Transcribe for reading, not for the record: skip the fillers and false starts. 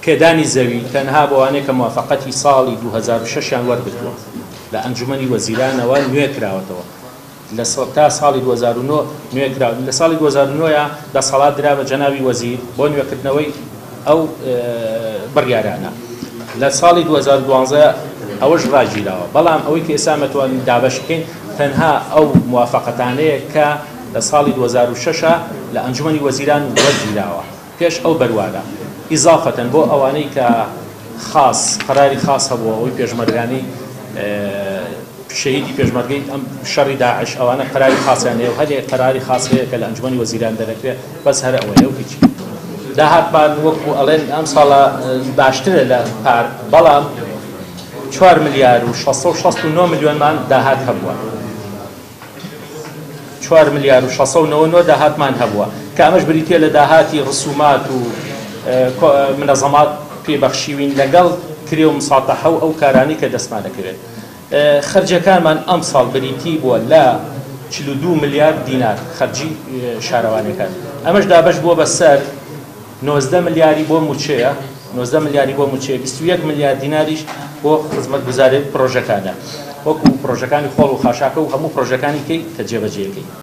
پێدانی زەوی تەنها بۆوانەیە کە موافقەتی ساڵی 2006یان وەرگرتووە لە ئەنجومەنی وەزیرانەوە نوێ کراوەتەوە تا ساڵی 2009 نوێ کراوە لە ساڵی 2009 دەسەڵات درا بە جەنابی وەزیر بۆ نوێکردنەوەی ئەو بڕیارانە لە ساڵی 2012 ئەوەش ڕاگیراوە بەڵام ئەوەی کە ئێستا مەتوانین دابەش بکەین تەنها ئەو موافقەتانەیە کە لە ساڵی 2006 لە ئەنجومەنی وەزیران وەرگیراوە پێش ئەو بەروانە ئیزافەتەن بۆ ئەوانەی کە خاص قەراری خاص هەبووە ئەوەی پێشمەرگانی شەهیدی پێشمەرگەی ئەم شەڕی داعش ئەوانە قەراری خاصیان هەیە و هەرێک قەراری خاص هەیە کە لە ئەنجومەنی وەزیران دەرەکرێت بەس هەر ئەوەیە و هیچی داهاتمان وەکو ئەڵێن ئەم ساڵە باشترە لە پار بەڵام 4 ملیار و 669 میلیۆنمان داهات هەبووە 4 ملیار و 699 داهاتمان هەبووە کە ئەمەش بریتە لە داهاتی ڕسومات و منەظەمات پێبەخشیوین لەگەڵ کرێ و مساتەحە و ئەو کارانی کە دەستمان دەکرێت خەرجەکانمان ئەم ساڵ بریتی بووە لە 42 میلیارد دینار خەرجی شارەوانەکان ئەمەش دابەش بووە بەسەر 19 ملیاری بۆ موچەیە 19 ملیاری بۆ موچەیە 21 ملیارد دیناریش بۆ خزمەتگوزاری پرۆژەکانە وەکو پرۆژەکانی خۆڵ و خاشاکە و هەموو پرۆژەکانی کەی کە جێبەجێەکەی